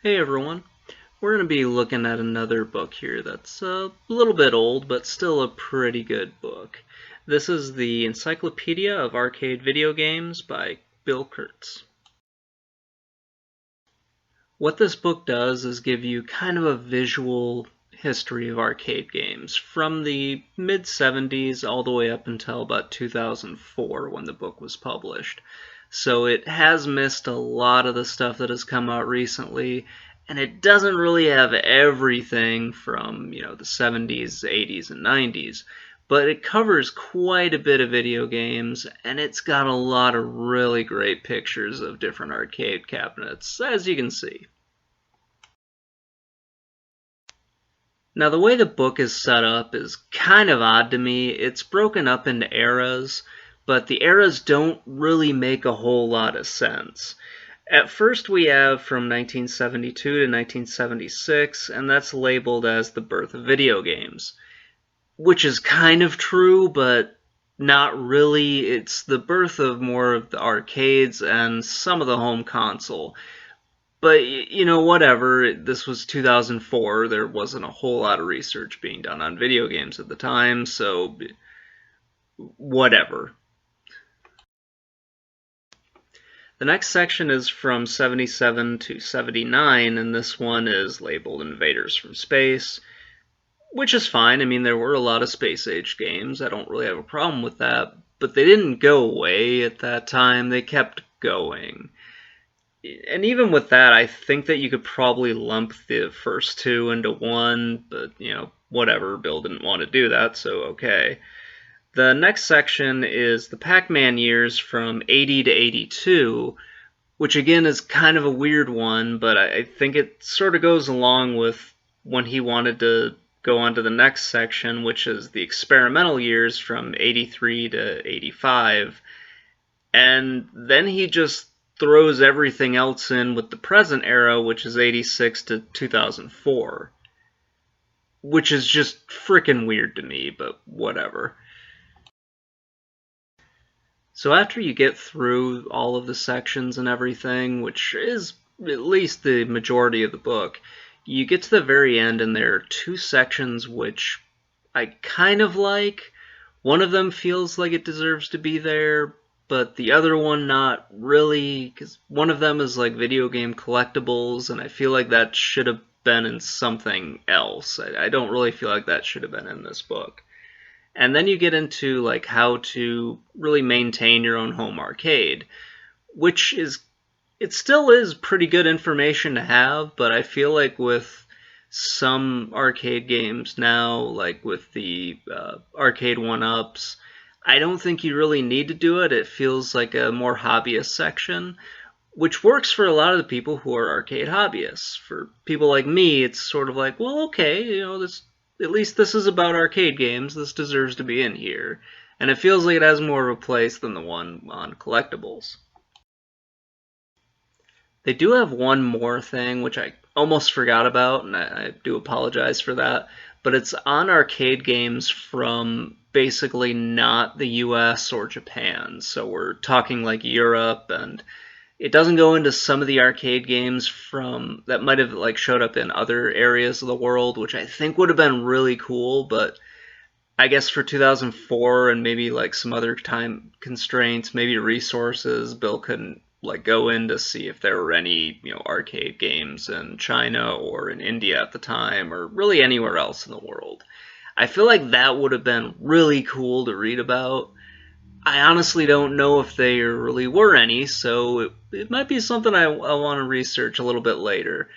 Hey everyone, we're going to be looking at another book here that's a little bit old, but still a pretty good book. This is the Encyclopedia of Arcade Video Games by Bill Kurtz. What this book does is give you kind of a visual history of arcade games from the mid-70s all the way up until about 2004 when the book was published. So it has missed a lot of the stuff that has come out recently, and it doesn't really have everything from, the 70s, 80s, and 90s, but it covers quite a bit of video games, and it's got a lot of really great pictures of different arcade cabinets, as you can see. Now, the way the book is set up is kind of odd to me. It's broken up into eras, but the eras don't really make a whole lot of sense. At first, we have from 1972 to 1976, and that's labeled as the birth of video games, which is kind of true, but not really. It's the birth of more of the arcades and some of the home console. But, whatever. This was 2004. There wasn't a whole lot of research being done on video games at the time, so whatever. The next section is from 77 to 79, and this one is labeled Invaders from Space, which is fine. I mean, there were a lot of space-age games. I don't really have a problem with that, but they didn't go away at that time. They kept going. And even with that, I think that you could probably lump the first two into one, but, whatever. Bill didn't want to do that, so okay. The next section is the Pac-Man years from 80 to 82, which again is kind of a weird one, but I think it sort of goes along with when he wanted to go on to the next section, which is the experimental years from 83 to 85. And then he just throws everything else in with the present era, which is 86 to 2004. Which is just freaking weird to me, but whatever. So after you get through all of the sections and everything, which is at least the majority of the book, you get to the very end and there are two sections which I kind of like. One of them feels like it deserves to be there, but the other one not really, because one of them is like video game collectibles, and I feel like that should have been in something else. I don't really feel like that should have been in this book. And then you get into like how to really maintain your own home arcade, which is, it still is pretty good information to have, but I feel like with some arcade games now, like with the arcade 1-ups, I don't think you really need to do it. It feels like a more hobbyist section, which works for a lot of the people who are arcade hobbyists. For people like me, it's sort of like, well, okay, at least this is about arcade games. This deserves to be in here. And it feels like it has more of a place than the one on collectibles. They do have one more thing, which I almost forgot about, and I do apologize for that, but it's on arcade games from basically not the US or Japan. So we're talking like Europe, and it doesn't go into some of the arcade games from that might have like showed up in other areas of the world, which I think would have been really cool, but I guess for 2004 and maybe like some other time constraints, maybe resources, Bill couldn't like go in to see if there were any, arcade games in China or in India at the time, or really anywhere else in the world. I feel like that would have been really cool to read about. I honestly don't know if there really were any, so it might be something I want to research a little bit later.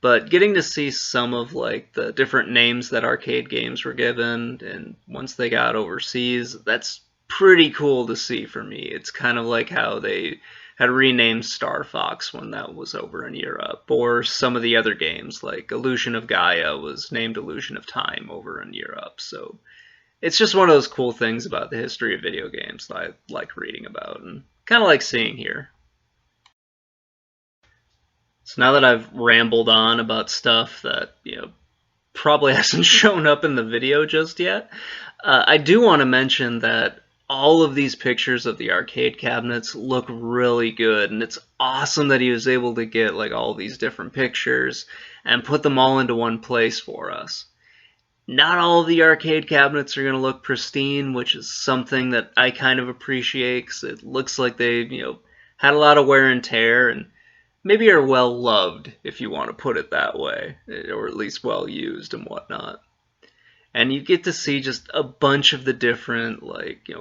But getting to see some of like the different names that arcade games were given, and once they got overseas, that's pretty cool to see for me. It's kind of like how they had renamed Star Fox when that was over in Europe, or some of the other games like Illusion of Gaia was named Illusion of Time over in Europe. So it's just one of those cool things about the history of video games that I like reading about and kind of like seeing here. So now that I've rambled on about stuff that, probably hasn't shown up in the video just yet, I do want to mention that all of these pictures of the arcade cabinets look really good, and it's awesome that he was able to get like all these different pictures and put them all into one place for us. Not all of the arcade cabinets are going to look pristine, which is something that I kind of appreciate, because it looks like they, had a lot of wear and tear, and maybe are well loved, if you want to put it that way, or at least well used and whatnot. And you get to see just a bunch of the different,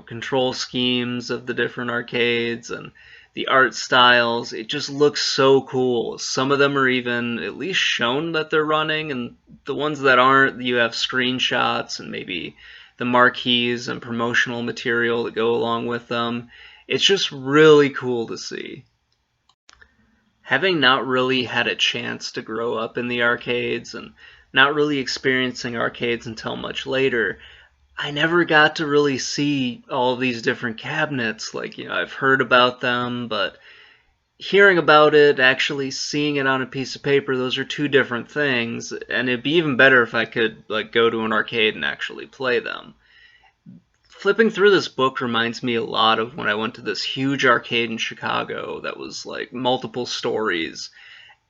control schemes of the different arcades and the art styles. It just looks so cool. Some of them are even at least shown that they're running, and the ones that aren't, you have screenshots and maybe the marquees and promotional material that go along with them. It's just really cool to see. Having not really had a chance to grow up in the arcades and not really experiencing arcades until much later, I never got to really see all of these different cabinets. I've heard about them, but hearing about it, actually seeing it on a piece of paper, those are two different things, and it'd be even better if I could go to an arcade and actually play them. Flipping through this book reminds me a lot of when I went to this huge arcade in Chicago that was multiple stories,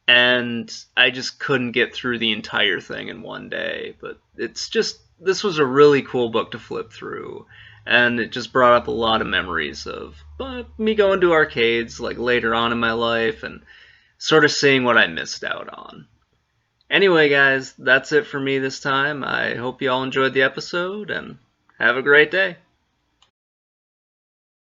and I just couldn't get through the entire thing in one day. But this was a really cool book to flip through, and it just brought up a lot of memories of me going to arcades later on in my life and sort of seeing what I missed out on. Anyway, guys, that's it for me this time. I hope you all enjoyed the episode, and have a great day.